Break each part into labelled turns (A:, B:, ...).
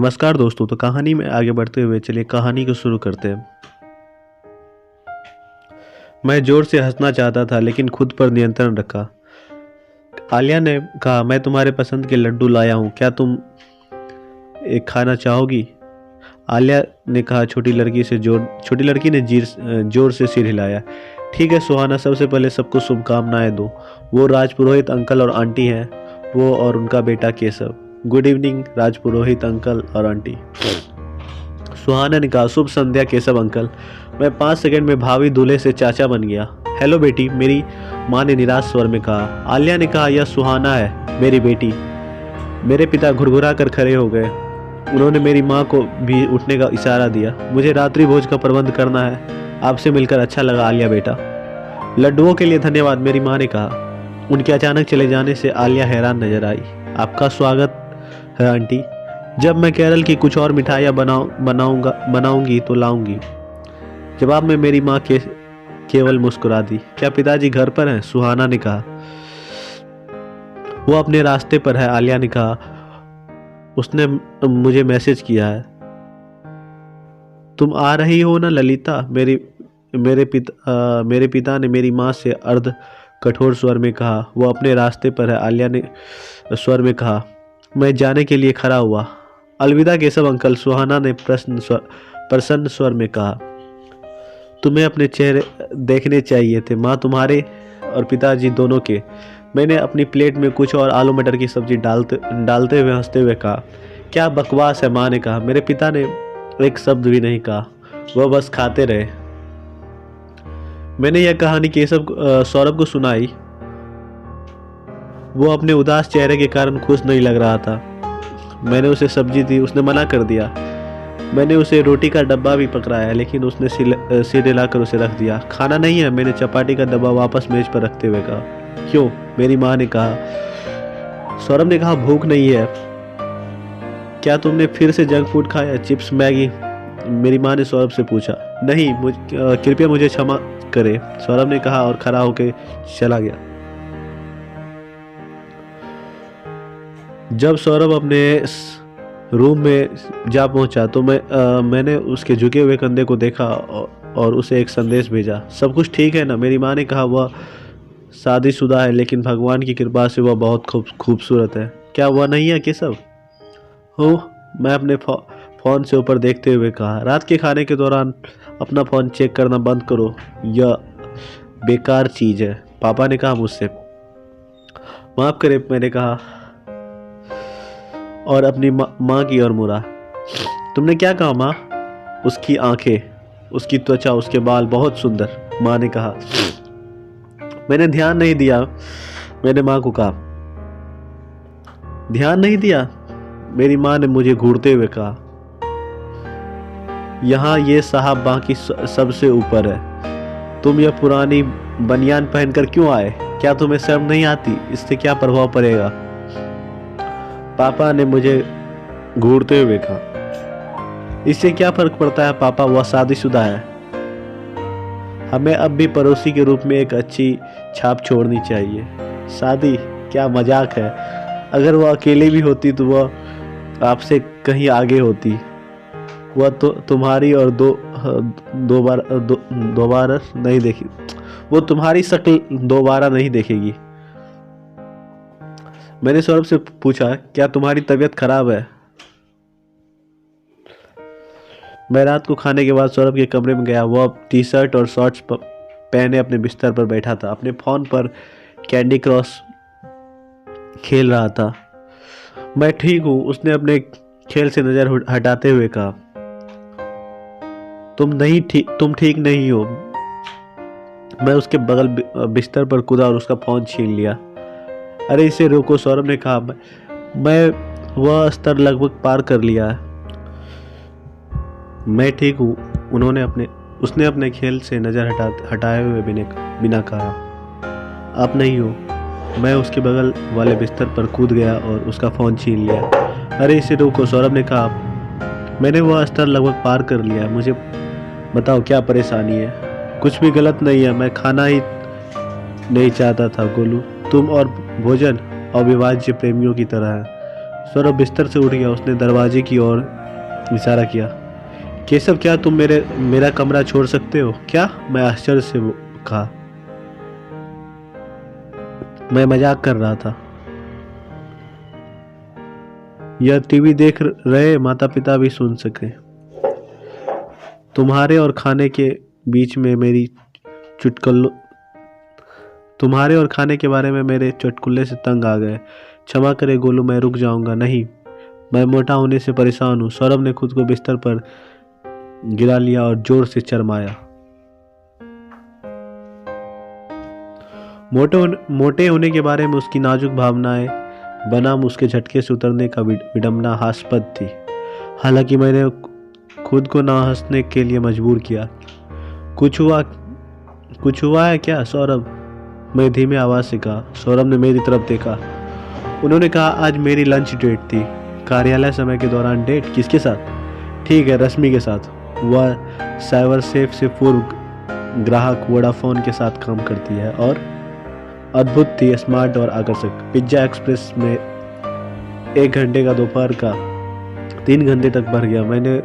A: नमस्कार दोस्तों। तो कहानी में आगे बढ़ते हुए चलिए कहानी को शुरू करते हैं। मैं जोर से हंसना चाहता था लेकिन खुद पर नियंत्रण रखा। आलिया ने कहा, मैं तुम्हारे पसंद के लड्डू लाया हूँ, क्या तुम एक खाना चाहोगी? आलिया ने कहा। छोटी लड़की ने जोर से सिर हिलाया। ठीक है सुहाना, सबसे पहले सबको शुभकामनाएं दो। वो राजपुरोहित अंकल और आंटी हैं, वो और उनका बेटा केशव। गुड इवनिंग राजपुरोहित अंकल और आंटी। सुहाना ने कहा, शुभ संध्या केशव अंकल। मैं 5 सेकंड में भावी दूल्हे से चाचा बन गया। हेलो बेटी, मेरी माँ ने निराश स्वर में कहा। आलिया ने कहा, यह सुहाना है मेरी बेटी। मेरे पिता घुरघुरा कर खड़े हो गए। उन्होंने मेरी माँ को भी उठने का इशारा दिया। मुझे रात्रि भोज का प्रबंध करना है। आपसे मिलकर अच्छा लगा आलिया बेटा। लड्डुओं के लिए धन्यवाद, मेरी माँ ने कहा। उनके अचानक चले जाने से आलिया हैरान नजर आई। आपका स्वागत है आंटी। जब मैं केरल की कुछ और मिठाइयाँ बनाऊंगी तो लाऊंगी। जवाब में मेरी माँ केवल मुस्कुरा दी। क्या पिताजी घर पर हैं? सुहाना ने कहा। वो अपने रास्ते पर है, आलिया ने कहा। उसने मुझे मैसेज किया है। तुम आ रही हो ना ललिता? मेरे पिता ने मेरी माँ से अर्ध कठोर स्वर में कहा। वो अपने रास्ते पर है, आलिया ने स्वर में कहा। मैं जाने के लिए खड़ा हुआ। अलविदा केशव अंकल, सुहाना ने प्रसन्न स्वर में कहा। तुम्हें अपने चेहरे देखने चाहिए थे, माँ तुम्हारे और पिताजी दोनों के। मैंने अपनी प्लेट में कुछ और आलू मटर की सब्जी डालते हुए हंसते हुए कहा। क्या बकवास है, माँ ने कहा। मेरे पिता ने एक शब्द भी नहीं कहा, वह बस खाते रहे। मैंने यह कहानी सौरभ को सुनाई। वो अपने उदास चेहरे के कारण खुश नहीं लग रहा था। मैंने उसे सब्जी दी, उसने मना कर दिया। मैंने उसे रोटी का डब्बा भी पकड़ाया लेकिन उसने सिर हिलाकर उसे रख दिया। खाना नहीं है, मैंने चपाटी का डब्बा वापस मेज पर रखते हुए कहा। क्यों? मेरी माँ ने कहा। सौरभ ने कहा, भूख नहीं है। क्या तुमने फिर से जंक फूड खाया, चिप्स मैगी? मेरी माँ ने सौरभ से पूछा। नहीं, कृपया मुझे क्षमा करे, सौरभ ने कहा और खड़ा होकर चला गया। जब सौरभ अपने रूम में जा पहुंचा तो मैंने उसके झुके हुए कंधे को देखा और उसे एक संदेश भेजा। सब कुछ ठीक है ना? मेरी माँ ने कहा। वह शादीशुदा है लेकिन भगवान की कृपा से वह बहुत खूबसूरत है। क्या वह नहीं है केशव? हो, मैं अपने फ़ोन से ऊपर देखते हुए कहा। रात के खाने के दौरान अपना फ़ोन चेक करना बंद करो, यह बेकार चीज़ है, पापा ने कहा मुझसे। माफ़ करे, मैंने कहा और अपनी माँ की ओर मुड़ा। तुमने क्या कहा माँ? उसकी आंखें, उसकी त्वचा, उसके बाल बहुत सुंदर, माँ ने कहा। मैंने ध्यान नहीं दिया, मैंने माँ को कहा। ध्यान नहीं दिया? मेरी माँ ने मुझे घूरते हुए कहा। यहाँ ये साहब बाकी सबसे ऊपर है। तुम यह पुरानी बनियान पहनकर क्यों आए? क्या तुम्हें शर्म नहीं आती? इससे क्या प्रभाव पड़ेगा? पापा ने मुझे घूरते हुए कहा। इससे क्या फर्क पड़ता है पापा, वह शादीशुदा है। हमें अब भी पड़ोसी के रूप में एक अच्छी छाप छोड़नी चाहिए। शादी? क्या मजाक है। अगर वह अकेले भी होती तो वह आपसे कहीं आगे होती। वह तो तुम्हारी और दोबारा नहीं देखी। वो तुम्हारी शक्ल दोबारा नहीं देखेगी। मैंने सौरभ से पूछा, क्या तुम्हारी तबीयत खराब है? मैं रात को खाने के बाद सौरभ के कमरे में गया। वह टी शर्ट और शॉर्ट्स पहने अपने बिस्तर पर बैठा था, अपने फोन पर कैंडी क्रश खेल रहा था। मैं ठीक हूँ, उसने अपने खेल से नजर हटाते हुए कहा। तुम ठीक नहीं हो। मैं उसके बगल बिस्तर पर कूदा और उसका फोन छीन लिया। अरे इसे रोको, सौरभ ने कहा। मैं वह स्तर लगभग पार कर लिया है। मैं ठीक हूँ, उसने अपने खेल से नज़र हटाए हुए बिना कहा। आप नहीं हो। मैं उसके बगल वाले बिस्तर पर कूद गया और उसका फ़ोन छीन लिया। अरे इसे रोको, सौरभ ने कहा। मैंने वह स्तर लगभग पार कर लिया। मुझे बताओ क्या परेशानी है? कुछ भी गलत नहीं है, मैं खाना ही नहीं चाहता था गोलू। तुम और भोजन अविभाज्य प्रेमियों की तरह है। सौरभ बिस्तर से उठ गया। उसने दरवाजे की ओर इशारा किया। केशव, क्या तुम मेरा कमरा छोड़ सकते हो क्या? मैं आश्चर्य से कहा। मैं मजाक कर रहा था। यह टीवी देख रहे माता पिता भी सुन सके। तुम्हारे और खाने के बीच में मेरी चुटकुल्लों तुम्हारे और खाने के बारे में मेरे चुटकुले से तंग आ गए। क्षमा करे गोलू, मैं रुक जाऊंगा। नहीं, मैं मोटा होने से परेशान हूँ। सौरभ ने खुद को बिस्तर पर गिरा लिया और जोर से चरमाया। मोटे होने के बारे में उसकी नाजुक भावनाएं बनाम उसके झटके से उतरने का विडंबना हास्पद थी। हालांकि मैंने खुद को ना हंसने के लिए मजबूर किया। कुछ हुआ है क्या सौरभ? मैं धीमे आवाज से कहा। सौरभ ने मेरी तरफ देखा। उन्होंने कहा, आज मेरी लंच डेट थी। कार्यालय समय के दौरान डेट? किसके साथ? ठीक है, रश्मि के साथ। वह साइबर सेफ से पूर्व ग्राहक वोडाफोन के साथ काम करती है और अद्भुत थी, स्मार्ट और आकर्षक। पिज्जा एक्सप्रेस में 1 घंटे का दोपहर का 3 घंटे तक भर गया। मैंने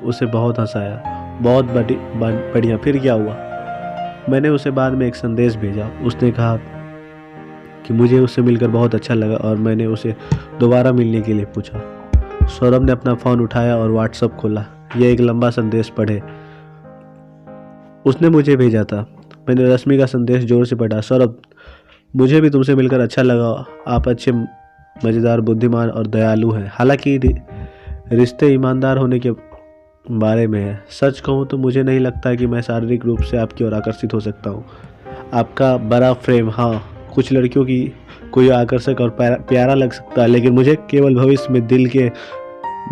A: उसे बहुत हंसाया। बहुत बढ़िया। फिर क्या हुआ? मैंने उसे बाद में एक संदेश भेजा। उसने कहा कि मुझे उससे मिलकर बहुत अच्छा लगा और मैंने उसे दोबारा मिलने के लिए पूछा। सौरभ ने अपना फ़ोन उठाया और व्हाट्सएप खोला। यह एक लंबा संदेश पढ़े उसने मुझे भेजा था। मैंने रश्मि का संदेश जोर से पढ़ा। सौरभ, मुझे भी तुमसे मिलकर अच्छा लगा। आप अच्छे, मज़ेदार, बुद्धिमान और दयालु हैं। हालांकि रिश्ते ईमानदार होने के बारे में है। सच कहूँ तो मुझे नहीं लगता कि मैं शारीरिक रूप से आपकी ओर आकर्षित हो सकता हूँ। आपका बड़ा फ्रेम, हाँ, कुछ लड़कियों की कोई आकर्षक और प्यारा लग सकता है, लेकिन मुझे केवल भविष्य में दिल के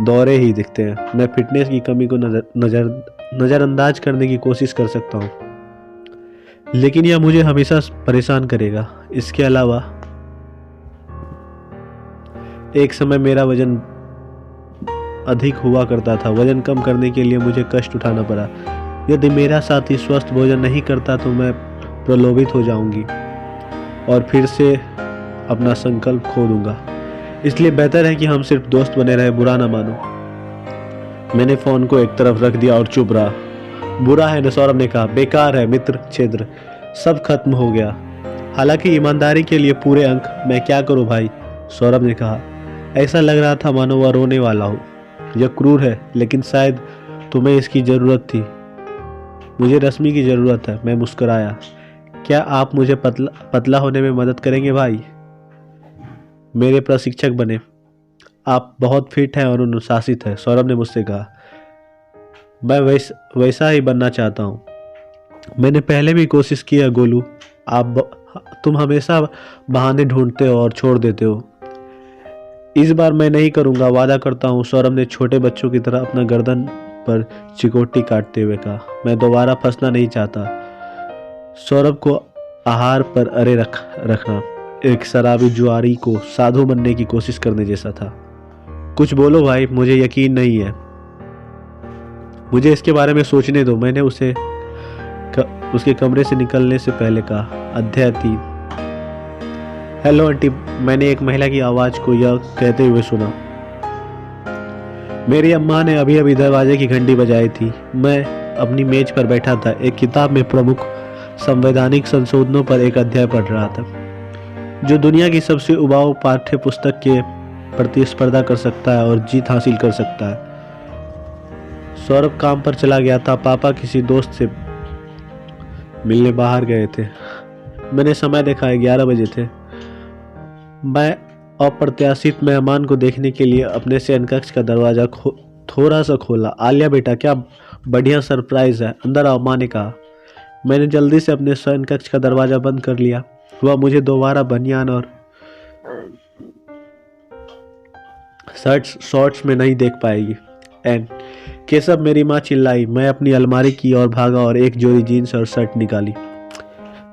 A: दौरे ही दिखते हैं। मैं फिटनेस की कमी को नज़रअंदाज करने की कोशिश कर सकता हूँ, लेकिन यह मुझे हमेशा परेशान करेगा। इसके अलावा एक समय मेरा वजन अधिक हुआ करता था। वजन कम करने के लिए मुझे कष्ट उठाना पड़ा। यदि मेरा साथी स्वस्थ भोजन नहीं करता तो मैं प्रलोभित हो जाऊंगी और फिर से अपना संकल्प खो दूंगा। इसलिए बेहतर है कि हम सिर्फ दोस्त बने रहे, बुरा ना मानो। मैंने फोन को एक तरफ रख दिया और चुप रहा। बुरा है न? सौरभ ने कहा। बेकार है मित्र क्षेत्र, सब खत्म हो गया। हालांकि ईमानदारी के लिए पूरे अंक। मैं क्या करूं भाई? सौरभ ने कहा। ऐसा लग रहा था मानो वह रोने वाला हो। यह क्रूर है, लेकिन शायद तुम्हें इसकी ज़रूरत थी। मुझे रश्मि की ज़रूरत है। मैं मुस्कुराया। क्या आप मुझे पतला होने में मदद करेंगे भाई? मेरे प्रशिक्षक बने। आप बहुत फिट हैं और अनुशासित हैं, सौरभ ने मुझसे कहा। मैं वैसा ही बनना चाहता हूँ। मैंने पहले भी कोशिश की है गोलू। तुम हमेशा बहाने ढूंढते हो और छोड़ देते हो। इस बार मैं नहीं करूँगा, वादा करता हूँ। सौरभ ने छोटे बच्चों की तरह अपना गर्दन पर चिकोटी काटते हुए कहा। मैं दोबारा फंसना नहीं चाहता। सौरभ को आहार पर अरे रखना एक शराबी जुआरी को साधु बनने की कोशिश करने जैसा था। कुछ बोलो भाई, मुझे यकीन नहीं है। मुझे इसके बारे में सोचने दो। मैंने उसके कमरे से निकलने से पहले कहा। अध्याय 3। हेलो आंटी, मैंने एक महिला की आवाज़ को यह कहते हुए सुना। मेरी अम्मा ने अभी अभी दरवाजे की घंटी बजाई थी। मैं अपनी मेज पर बैठा था, एक किताब में प्रमुख संवैधानिक संशोधनों पर एक अध्याय पढ़ रहा था, जो दुनिया की सबसे उबाऊ पाठ्य पुस्तक के प्रतिस्पर्धा कर सकता है और जीत हासिल कर सकता है। सौरभ काम पर चला गया था। पापा किसी दोस्त से मिलने बाहर गए थे। मैंने समय देखा, 11 बजे थे। मैं अप्रत्याशित मेहमान को देखने के लिए अपने शयन कक्ष का दरवाज़ा थोड़ा सा खोला। आलिया बेटा, क्या बढ़िया सरप्राइज है, अंदर आओ, माँ ने कहा। मैंने जल्दी से अपने शयन कक्ष का दरवाज़ा बंद कर लिया। वह मुझे दोबारा बनियान और शॉर्ट्स में नहीं देख पाएगी। एंड केशव, मेरी माँ चिल्लाई। मैं अपनी अलमारी की ओर भागा और एक जोड़ी जीन्स और शर्ट निकाली।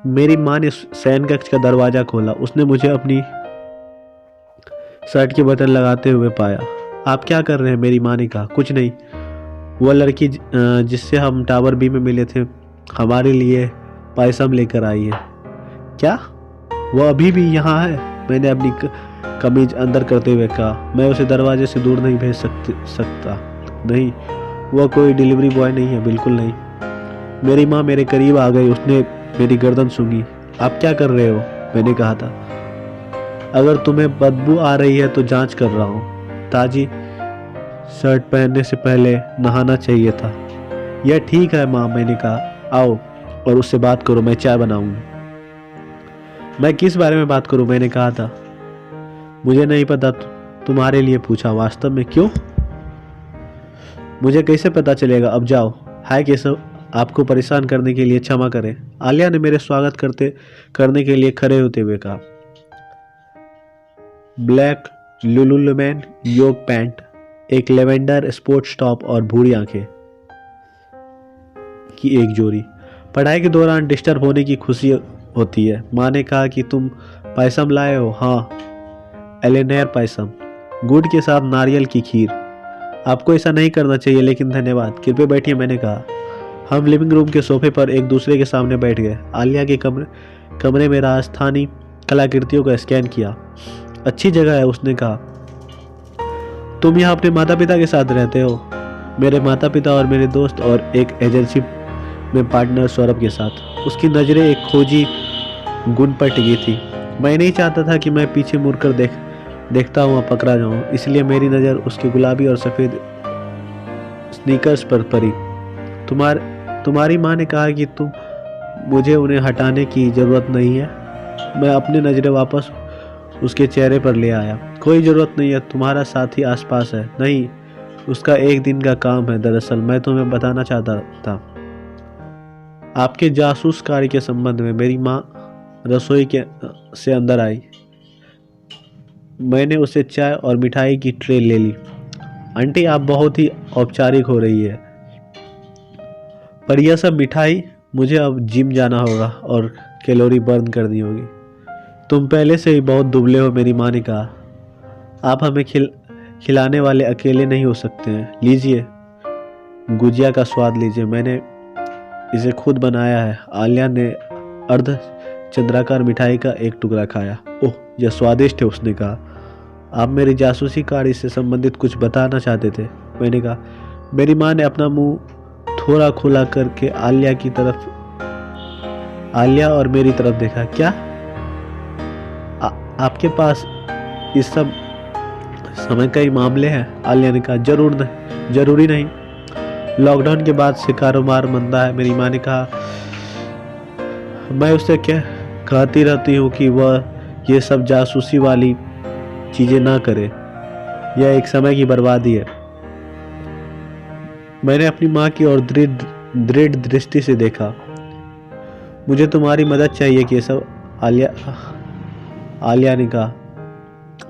A: मेरी माँ ने शयन कक्ष का दरवाज़ा खोला। उसने मुझे अपनी शर्ट के बटन लगाते हुए पाया। आप क्या कर रहे हैं? मेरी माँ ने कहा। कुछ नहीं। वह लड़की जिससे हम टावर बी में मिले थे हमारे लिए पायसम लेकर आई है। क्या? वह अभी भी यहाँ है? मैंने अपनी कमीज अंदर करते हुए कहा। मैं उसे दरवाजे से दूर नहीं भेज सकता। नहीं, वह कोई डिलीवरी बॉय नहीं है, बिल्कुल नहीं। मेरी माँ मेरे करीब आ गई, उसने मेरी गर्दन सूंघी। आप क्या कर रहे हो? मैंने कहा था। अगर तुम्हें बदबू आ रही है तो जांच कर रहा हूँ। ताजी शर्ट पहनने से पहले नहाना चाहिए था। यह ठीक है माँ, मैंने कहा। आओ और उससे बात करो, मैं चाय बनाऊंगी। मैं किस बारे में बात करूं? मैंने कहा था। मुझे नहीं पता, तुम्हारे लिए पूछा। वास्तव में? क्यों? मुझे कैसे पता चलेगा? अब जाओ। हाय केशव, आपको परेशान करने के लिए क्षमा करें, आलिया ने मेरे स्वागत करने के लिए खड़े होते हुए कहा। ब्लैक लुलुलेमन योग पैंट, एक लेवेंडर स्पोर्ट्स टॉप और भूरी आंखें की एक जोड़ी। पढ़ाई के दौरान डिस्टर्ब होने की खुशी होती है। माँ ने कहा कि तुम पायसम लाए हो। हाँ, एलेनेर पायसम, गुड़ के साथ नारियल की खीर। आपको ऐसा नहीं करना चाहिए, लेकिन धन्यवाद। कृपया बैठिए, मैंने कहा। हम लिविंग रूम के सोफे पर एक दूसरे के सामने बैठ गए। आलिया के कमरे में राजस्थानी कलाकृतियों का स्कैन किया। अच्छी जगह है, उसने कहा। तुम यहाँ अपने माता पिता के साथ रहते हो? मेरे माता पिता और मेरे दोस्त और एक एजेंसी में पार्टनर सौरभ के साथ। उसकी नज़रें एक खोजी गुण पर टिकी थी। मैं नहीं चाहता था कि मैं पीछे मुड़कर देखता हुआ पकड़ा जाऊं, इसलिए मेरी नज़र उसके गुलाबी और सफ़ेद स्नीकर्स पर पड़ी। तुम्हारी माँ ने कहा कि मुझे उन्हें हटाने की ज़रूरत नहीं है। मैं अपनी नज़रें वापस उसके चेहरे पर ले आया। कोई ज़रूरत नहीं है, तुम्हारा साथी आसपास है। नहीं, उसका एक दिन का काम है। दरअसल मैं तुम्हें बताना चाहता था, आपके जासूस कार्य के संबंध में। मेरी माँ रसोई से अंदर आई। मैंने उसे चाय और मिठाई की ट्रे ले ली। आंटी, आप बहुत ही औपचारिक हो रही है। पर यह सब मिठाई, मुझे अब जिम जाना होगा और कैलोरी बर्न करनी होगी। तुम पहले से ही बहुत दुबले हो, मेरी माँ ने कहा। आप हमें खिलाने वाले अकेले नहीं हो सकते हैं। लीजिए, गुजिया का स्वाद लीजिए, मैंने इसे खुद बनाया है। आलिया ने अर्ध चंद्राकार मिठाई का एक टुकड़ा खाया। ओह, यह स्वादिष्ट है, उसने कहा। आप मेरी जासूसी कार्य से संबंधित कुछ बताना चाहते थे, मैंने कहा। मेरी माँ ने अपना मुंह थोड़ा खुला करके आलिया और मेरी तरफ देखा। क्या आपके पास इस सब समय का ही मामले हैं? आलिया ने कहा। जरूरी नहीं। लॉकडाउन के बाद से कारोबार मंदा है, मेरी माँ ने कहा। मैं उससे कहती रहती हूँ कि वह ये सब जासूसी वाली चीजें ना करे। यह एक समय की बर्बादी है। मैंने अपनी माँ की ओर दृढ़ दृष्टि से देखा। मुझे तुम्हारी मदद चाहिए केशव, आलिया ने कहा।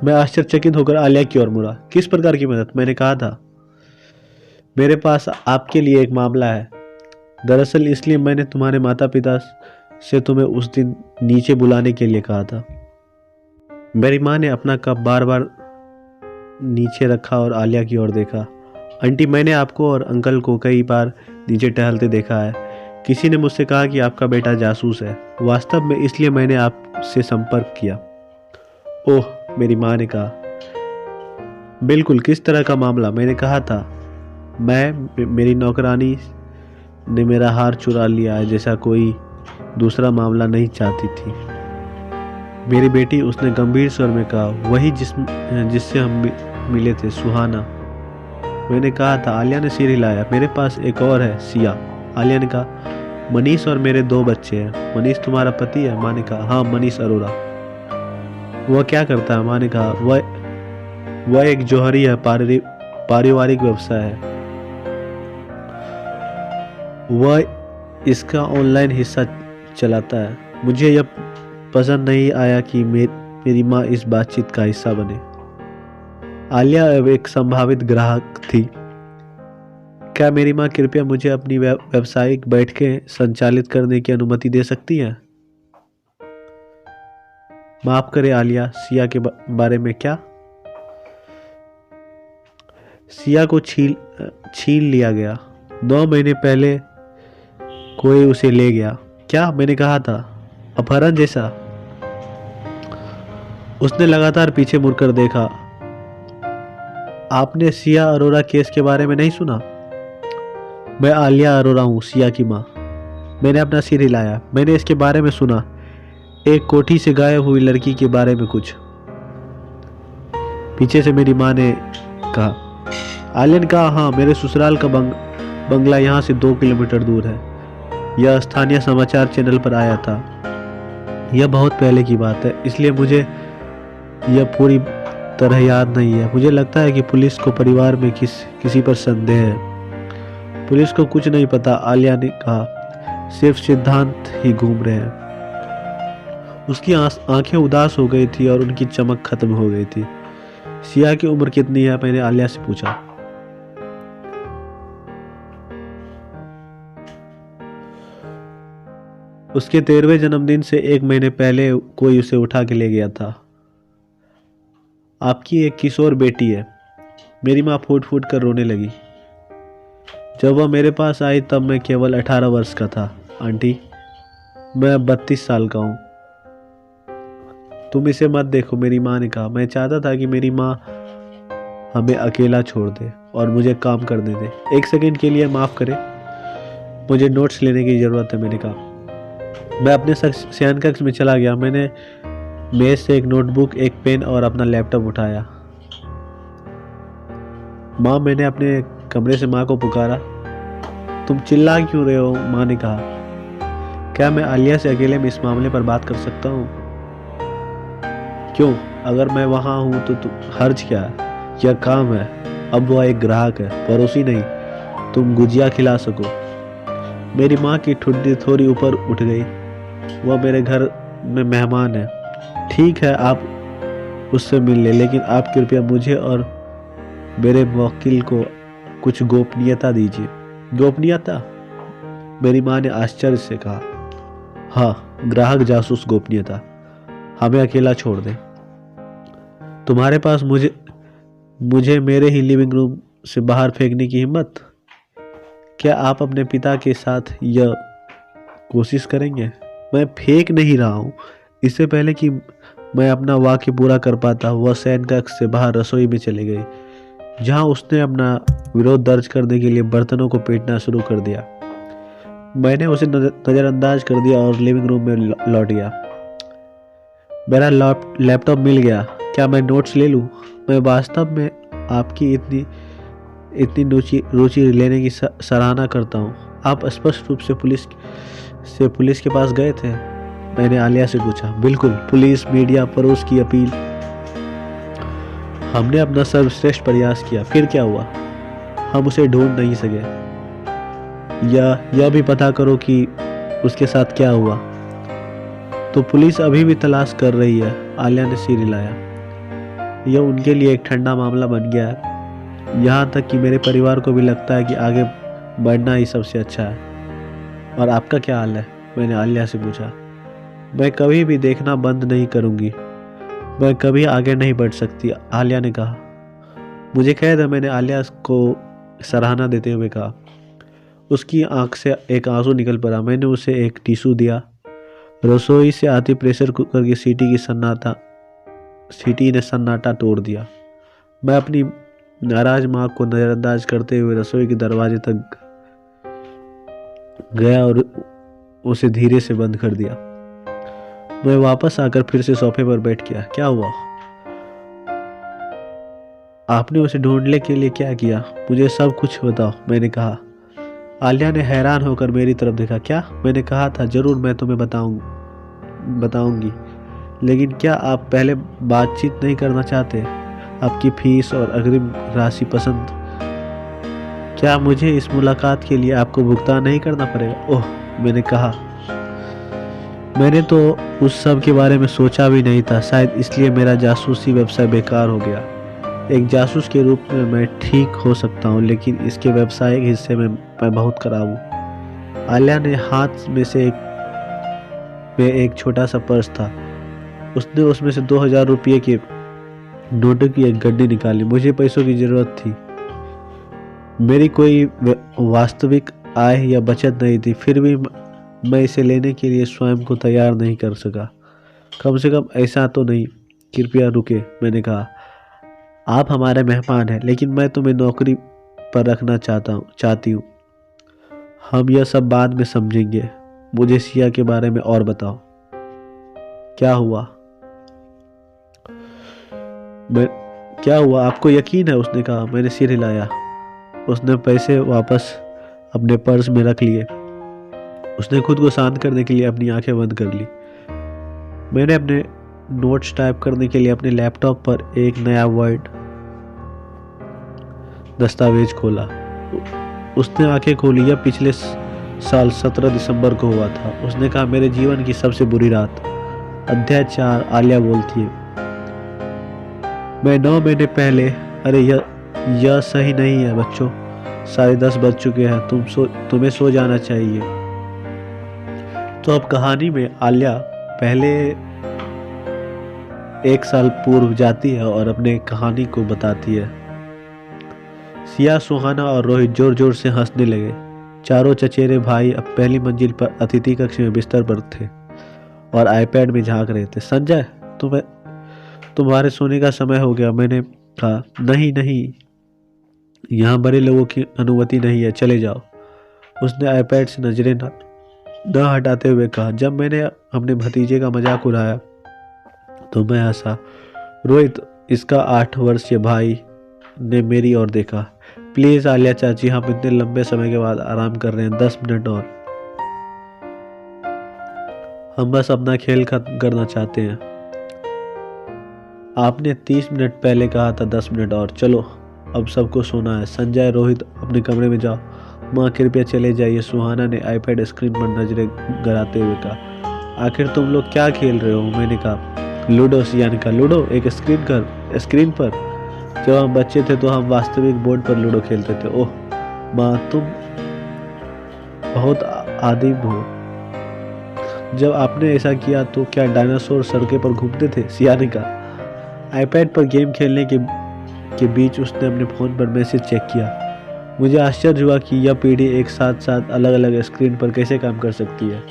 A: मैं आश्चर्यचकित होकर आलिया की ओर मुड़ा। किस प्रकार की मदद? मैंने कहा था। मेरे पास आपके लिए एक मामला है। दरअसल इसलिए मैंने तुम्हारे माता पिता से तुम्हें उस दिन नीचे बुलाने के लिए कहा था। मेरी माँ ने अपना कप बार बार नीचे रखा और आलिया की ओर देखा। आंटी, मैंने आपको और अंकल को कई बार नीचे टहलते देखा है। किसी ने मुझसे कहा कि आपका बेटा जासूस है। वास्तव में इसलिए मैंने आपसे संपर्क किया। ओह, मेरी माँ ने कहा। बिल्कुल, किस तरह का मामला? मैंने कहा था। मेरी नौकरानी ने मेरा हार चुरा लिया है, जैसा कोई दूसरा मामला नहीं चाहती थी। मेरी बेटी, उसने गंभीर स्वर में कहा। वही जिससे हम मिले थे, सुहाना। मैंने कहा था। आलिया ने सिर हिलाया। मेरे पास एक और है, सिया। आलिया ने कहा। मनीष और मेरे 2 बच्चे हैं। मनीष तुम्हारा पति है? माँ ने कहा। हाँ, मनीष अरोड़ा। वह क्या करता है? माँ ने कहा। वह एक जौहरी है, पारिवारिक व्यवसाय है। वह इसका ऑनलाइन हिस्सा चलाता है। मुझे यह पसंद नहीं आया कि मेरी माँ इस बातचीत का हिस्सा बने। आलिया अब एक संभावित ग्राहक थी। क्या मेरी माँ कृपया मुझे अपनी व्यावसायिक बैठकें संचालित करने की अनुमति दे सकती हैं? माफ करे आलिया, सिया के बारे में क्या? सिया को छीन लिया गया। 9 महीने पहले कोई उसे ले गया। क्या? मैंने कहा था। अपहरण जैसा? उसने लगातार पीछे मुड़कर देखा। आपने सिया अरोरा केस के बारे में नहीं सुना? मैं आलिया अरोरा हूँ, सिया की माँ। मैंने अपना सिर हिलाया। मैंने इसके बारे में सुना, एक कोठी से गायब हुई लड़की के बारे में कुछ। पीछे से मेरी माँ ने कहा। आलिया ने कहा, हाँ, मेरे ससुराल का बंगला यहाँ से 2 किलोमीटर दूर है। यह स्थानीय समाचार चैनल पर आया था। यह बहुत पहले की बात है, इसलिए मुझे यह पूरी तरह याद नहीं है। मुझे लगता है कि पुलिस को परिवार में किसी पर संदेह है। पुलिस को कुछ नहीं पता, आलिया ने कहा, सिर्फ सिद्धांत ही घूम रहे हैं। उसकी आंखें उदास हो गई थी और उनकी चमक खत्म हो गई थी। सिया की उम्र कितनी है? मैंने आलिया से पूछा। उसके 13वें जन्मदिन से 1 महीने पहले कोई उसे उठा के ले गया था। आपकी एक किशोर बेटी है। मेरी माँ फूट फूट कर रोने लगी। जब वह मेरे पास आई तब मैं केवल 18 वर्ष का था। आंटी, मैं अब 32 साल का हूँ। तुम इसे मत देखो, मेरी माँ ने कहा। मैं चाहता था कि मेरी माँ हमें अकेला छोड़ दे और मुझे काम करने दे। 1 सेकंड के लिए माफ़ करें, मुझे नोट्स लेने की ज़रूरत है, मैंने कहा। मैं अपने शयन कक्ष में चला गया। मैंने मेज से एक नोटबुक, एक पेन और अपना लैपटॉप उठाया। माँ, मैंने अपने कमरे से माँ को पुकारा। तुम चिल्ला क्यों रहे हो? माँ ने कहा। क्या मैं आलिया से अकेले में इस मामले पर बात कर सकता हूँ? क्यों? अगर मैं वहाँ हूँ तो हर्ज क्या है? यह काम है। अब वह एक ग्राहक है, पड़ोसी नहीं। तुम गुजिया खिला सको। मेरी माँ की ठुड्डी थोड़ी ऊपर उठ गई। वह मेरे घर में मेहमान है। ठीक है, आप उससे मिल ले, लेकिन आप कृपया मुझे और मेरे वकील को कुछ गोपनीयता दीजिए। गोपनीयता? मेरी माँ ने आश्चर्य से कहा। हाँ, ग्राहक जासूस गोपनीयता। हमें अकेला छोड़ दें। तुम्हारे पास मुझे मेरे ही लिविंग रूम से बाहर फेंकने की हिम्मत? क्या आप अपने पिता के साथ यह कोशिश करेंगे? मैं फेंक नहीं रहा हूँ। इससे पहले कि मैं अपना वाक्य पूरा कर पाता, वह शयन कक्ष से बाहर रसोई में चली गई, जहां उसने अपना विरोध दर्ज करने के लिए बर्तनों को पीटना शुरू कर दिया। मैंने उसे नज़रअंदाज कर दिया और लिविंग रूम में लौट गया। मेरा लैपटॉप मिल गया। क्या मैं नोट्स ले लूं? मैं वास्तव में आपकी इतनी रुचि लेने की सराहना करता हूं। आप स्पष्ट रूप से पुलिस के पास गए थे? मैंने आलिया से पूछा। बिल्कुल, पुलिस, मीडिया, पड़ोस की अपील। हमने अपना सर्वश्रेष्ठ प्रयास किया। फिर क्या हुआ? हम उसे ढूंढ नहीं सके। यह भी पता करो कि उसके साथ क्या हुआ। तो पुलिस अभी भी तलाश कर रही है। आलिया ने सिर हिलाया। यह उनके लिए एक ठंडा मामला बन गया है। यहाँ तक कि मेरे परिवार को भी लगता है कि आगे बढ़ना ही सबसे अच्छा है। और आपका क्या हाल है? मैंने आलिया से पूछा। मैं कभी भी देखना बंद नहीं करूँगी। मैं कभी आगे नहीं बढ़ सकती, आलिया ने कहा। मुझे खेद है, मैंने आलिया को सराहना देते हुए कहा। उसकी आंख से एक आंसू निकल पड़ा। मैंने उसे एक टिश्यू दिया। रसोई से आती प्रेशर कुकर की सीटी ने सन्नाटा तोड़ दिया। मैं अपनी नाराज माँ को नज़रअंदाज करते हुए रसोई के दरवाजे तक गया और उसे धीरे से बंद कर दिया। मैं वापस आकर फिर से सोफे पर बैठ गया। क्या हुआ? आपने उसे ढूंढने के लिए क्या किया? मुझे सब कुछ बताओ, मैंने कहा। आलिया ने हैरान होकर मेरी तरफ देखा। क्या? मैंने कहा था जरूर मैं तुम्हें बताऊंगी, लेकिन क्या आप पहले बातचीत नहीं करना चाहते? आपकी फीस और अग्रिम राशि पसंद। क्या मुझे इस मुलाकात के लिए आपको भुगतान नहीं करना पड़ेगा? ओह, मैंने कहा। मैंने तो उस सब के बारे में सोचा भी नहीं था। शायद इसलिए मेरा जासूसी व्यवसाय बेकार हो गया। एक जासूस के रूप में मैं ठीक हो सकता हूँ, लेकिन इसके व्यावसायिक हिस्से में मैं बहुत खराब हूँ। आलिया ने हाथ में से एक छोटा सा पर्स था। उसने उसमें से 2000 रुपये के नोटों की एक गड्डी निकाली। मुझे पैसों की जरूरत थी। मेरी कोई वास्तविक आय या बचत नहीं थी, फिर भी मैं इसे लेने के लिए स्वयं को तैयार नहीं कर सका। कम से कम ऐसा तो नहीं। कृपया रुके, मैंने कहा। आप हमारे मेहमान हैं, लेकिन मैं तुम्हें नौकरी पर रखना चाहती हूँ। हम यह सब बाद में समझेंगे। मुझे सिया के बारे में और बताओ, क्या हुआ? मैं क्या हुआ, आपको यकीन है? उसने कहा। मैंने सिर हिलाया। उसने पैसे वापस अपने पर्स में रख लिए। उसने खुद को शांत करने के लिए अपनी आंखें बंद कर ली। मैंने अपने नोट्स टाइप करने के लिए अपने लैपटॉप पर एक नया वर्ड दस्तावेज खोला। उसने आंखें खोली। यह पिछले साल 17 दिसंबर को हुआ था। उसने कहा, मेरे जीवन की सबसे बुरी रात। अध्याय 4। आलिया बोलती है, मैं 9 महीने पहले। अरे यह सही नहीं है बच्चों, 10:30 बज चुके हैं। तुम्हें सो जाना चाहिए। तो अब कहानी में आलिया पहले 1 साल पूर्व जाती है और अपने कहानी को बताती है। सिया, सुहाना और रोहित जोर जोर से हंसने लगे। चारों चचेरे भाई अब पहली मंजिल पर अतिथि कक्ष में बिस्तर पर थे और आईपैड में झांक रहे थे। संजय, तुम्हारे सोने का समय हो गया। मैंने कहा, नहीं नहीं, यहाँ बड़े लोगों की अनुमति नहीं है, चले जाओ। उसने आईपैड से नजरें न हटाते हुए कहा। जब मैंने अपने भतीजे का मजाक उड़ाया तो मैं हंसा। रोहित, इसका 8 वर्षीय भाई, ने मेरी ओर देखा। प्लीज आलिया चाची, हम इतने लंबे समय के बाद आराम कर रहे हैं, 10 मिनट और। हम बस अपना खेल खत्म करना चाहते हैं। आपने 30 मिनट पहले कहा था 10 मिनट और। चलो, अब सबको सोना है। संजय, रोहित, अपने कमरे में जाओ। माँ, कृपया चले जाइए, सुहाना ने आईपैड स्क्रीन पर नजरें गड़ाते हुए कहा। आखिर तुम लोग क्या खेल रहे हो? मैंने कहा। लूडो। सिया ने कहा। लूडो एक स्क्रीन पर? जब हम बच्चे थे तो हम वास्तविक बोर्ड पर लूडो खेलते थे। ओह माँ, तुम बहुत आदिम हो। जब आपने ऐसा किया तो क्या डायनासोर सड़कों पर घूमते थे? सिया ने कहा। आईपैड पर गेम खेलने के बीच उसने अपने फोन पर मैसेज चेक किया। मुझे आश्चर्य हुआ कि यह पीढ़ी एक साथ साथ अलग अलग स्क्रीन पर कैसे काम कर सकती है।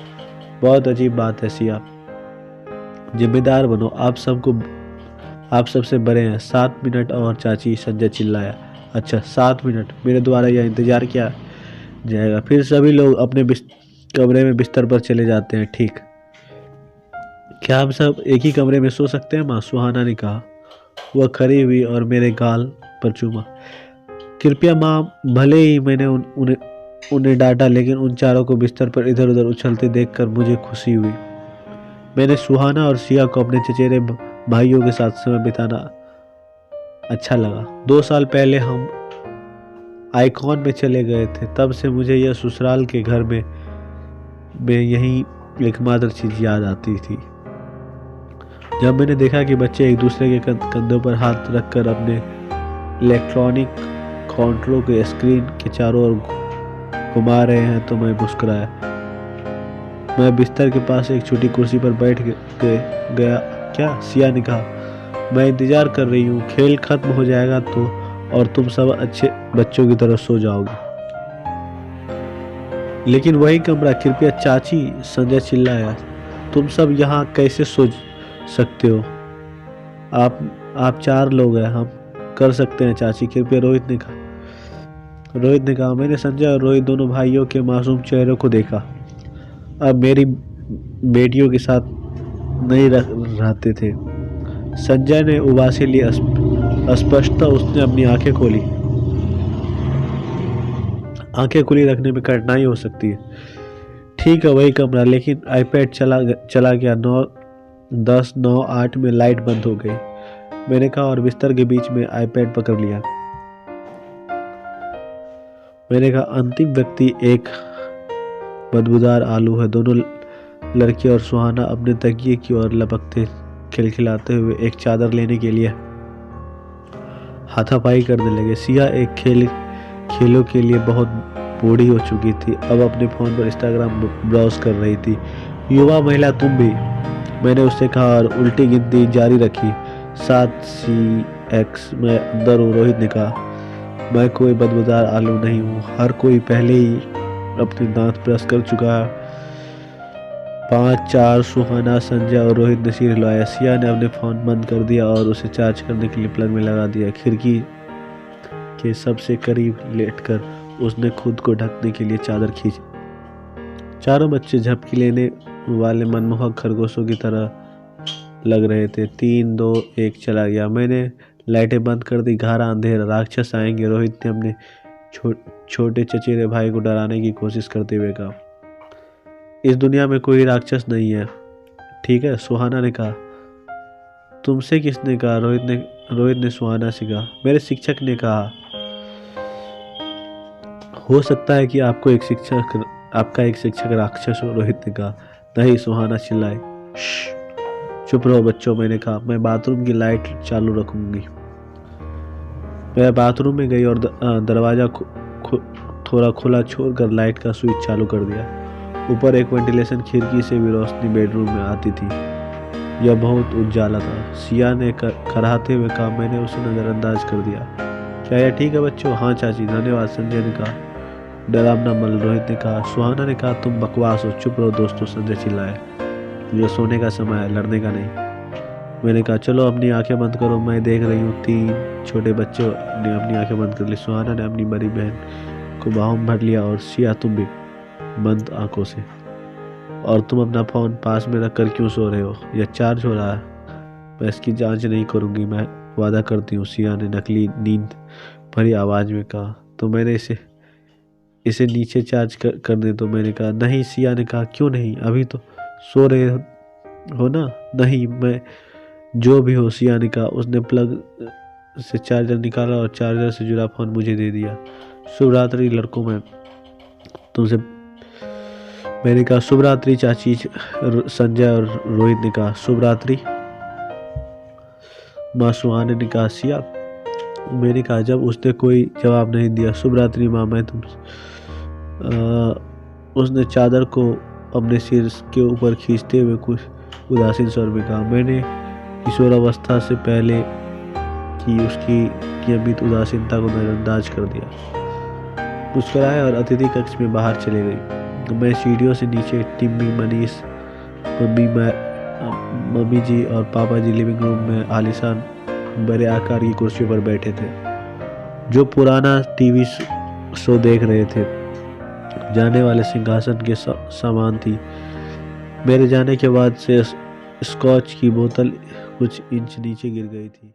A: बहुत अजीब बात है सिया। जिम्मेदार बनो, आप सबसे बड़े हैं। 7 मिनट और चाची, संजय चिल्लाया। अच्छा, 7 मिनट? मेरे द्वारा यह इंतजार किया जाएगा। फिर सभी लोग अपने कमरे में बिस्तर पर चले जाते हैं। ठीक, क्या हम सब एक ही कमरे में सो सकते हैं माँ? सुहाना ने कहा। वह खड़ी हुई और मेरे गाल पर चूमा। कृपया माँ। भले ही मैंने उन्हें डांटा, लेकिन उन चारों को बिस्तर पर इधर उधर उछलते देखकर मुझे खुशी हुई। मैंने सुहाना और सिया को अपने चचेरे भाइयों के साथ समय बिताना अच्छा लगा। 2 साल पहले हम आइकॉन में चले गए थे। तब से मुझे यह ससुराल के घर में यही एकमात्र चीज याद आती थी। जब मैंने देखा कि बच्चे एक दूसरे के कंधों पर हाथ रखकर अपने इलेक्ट्रॉनिक काउंटरों के स्क्रीन के चारों ओर घुमा रहे हैं तो मैं मुस्कुराया। मैं बिस्तर के पास एक छोटी कुर्सी पर बैठ गया। क्या? सिया ने कहा। मैं इंतजार कर रही हूँ, खेल खत्म हो जाएगा तो, और तुम सब अच्छे बच्चों की तरह सो जाओगे। लेकिन वही कमरा, कृपया चाची, संजय चिल्लाया। तुम सब यहाँ कैसे सो सकते हो? आप 4 लोग हैं, हम कर सकते हैं चाची, कृपया, रोहित ने कहा। मैंने संजय और रोहित दोनों भाइयों के मासूम चेहरों को देखा। अब मेरी बेटियों के साथ नहीं रहते थे। संजय ने उबासी ली। स्पष्टता उसने अपनी आंखें खुली रखने में कठिनाई हो सकती है। ठीक है, वही कमरा, लेकिन आईपैड चला गया। 9:10, 9:08 में लाइट बंद हो गई। मैंने कहा और बिस्तर के बीच में आईपैड पकड़ लिया। मैंने कहा, अंतिम व्यक्ति एक बदबूदार आलू है। दोनों लड़की और सुहाना अपने तकिए की ओर लपकते खिलखिलाते हुए एक चादर लेने के लिए हाथापाई करने लगे। सिया एक खेलों के लिए बहुत बूढ़ी हो चुकी थी, अब अपने फोन पर इंस्टाग्राम ब्राउज कर रही थी। युवा महिला, तुम भी, मैंने उससे कहा और उल्टी गिनती जारी रखी। 7 CX। मैं अंदर हूँ, रोहित ने कहा। मैं कोई बदबूदार आलू नहीं हूँ। हर कोई पहले ही अपने दांत ब्रश कर चुका है। 5-4 सुहाना, संजय और रोहित ने सिर हिलाया। सिया ने अपने फ़ोन बंद कर दिया और उसे चार्ज करने के लिए प्लग में लगा दिया। खिड़की के सबसे करीब लेटकर उसने खुद को ढकने के लिए चादर खींची। चारों बच्चे झपकी लेने वाले मनमोहक खरगोशों की तरह लग रहे थे। 3, 2, 1 चला गया। मैंने लाइटें बंद कर दी। घारा अंधेरा, राक्षस आएंगे, रोहित ने अपने छोटे चचेरे भाई को डराने की कोशिश करते हुए कहा। इस दुनिया में कोई राक्षस नहीं है, ठीक है, सुहाना ने कहा। तुमसे किसने कहा? रोहित ने सुहाना से कहा। मेरे शिक्षक ने कहा। हो सकता है कि आपका एक शिक्षक राक्षस हो, रोहित ने कहा। नहीं, सुहाना चिल्लाई। चुप रहो बच्चों, मैंने कहा। मैं बाथरूम की लाइट चालू रखूंगी। मैं बाथरूम में गई और दरवाजा थोड़ा खुला छोड़कर लाइट का स्विच चालू कर दिया। ऊपर एक वेंटिलेशन खिड़की से भी रोशनी बेडरूम में आती थी। यह बहुत उजाला था। सिया ने कराहते हुए कहा। मैंने उसे नज़रअंदाज कर दिया। क्या यह ठीक है बच्चों? हाँ चाची, धन्यवाद, संजय ने कहा। डरावना मल, रोहित ने कहा। सुहाना ने कहा। तुम बकवास हो। चुप रहो दोस्तों, संजय चिल्लाए। ये सोने का समय है, लड़ने का नहीं। मैंने कहा चलो अपनी आंखें बंद करो, मैं देख रही हूँ। 3 छोटे बच्चे ने अपनी आंखें बंद कर ली। सुहाना ने अपनी बड़ी बहन को बाहों में भर लिया और सिया तुम भी बंद आंखों से। और तुम अपना फ़ोन पास में रख कर क्यों सो रहे हो? यह चार्ज हो रहा है। मैं इसकी जांच नहीं करूँगी, मैं वादा करती हूँ, सिया ने नकली नींद भरी आवाज़ में कहा। तो मैंने इसे नीचे चार्ज करने दो, मैंने कहा। नहीं, सिया ने कहा। क्यों नहीं? अभी तो सो रहे हो ना? नहीं, मैं जो भी हो, सिया ने कहा। उसने प्लग से चार्जर निकाला और चार्जर से जुड़ा फ़ोन मुझे दे दिया। शुभ रात्रि लड़कों, में तुमसे, मैंने कहा। शुभ रात्रि चाची, संजय और रोहित ने कहा। शुभ रात्रि माँ, सुहाने ने कहा। सिया, मैंने कहा जब उसने कोई जवाब नहीं दिया। शुभ रात्रि माँ, मैं उसने चादर को अपने सिर के ऊपर खींचते हुए कुछ उदासीन स्वर में कहा। मैंने किशोरावस्था से पहले की उसकी नियमित उदासीनता को नजरअंदाज कर दिया। मुस्कुराया और अतिथि कक्ष में बाहर चले गई। मैं सीढ़ियों से नीचे, टिम्मी, मनीष, मम्मी जी और पापा जी लिविंग रूम में आलीशान बड़े आकार की कुर्सियों पर बैठे थे, जो पुराना टीवी शो देख रहे थे। जाने वाले सिंहासन के समान थी। मेरे जाने के बाद से स्कॉच की बोतल कुछ इंच नीचे गिर गई थी।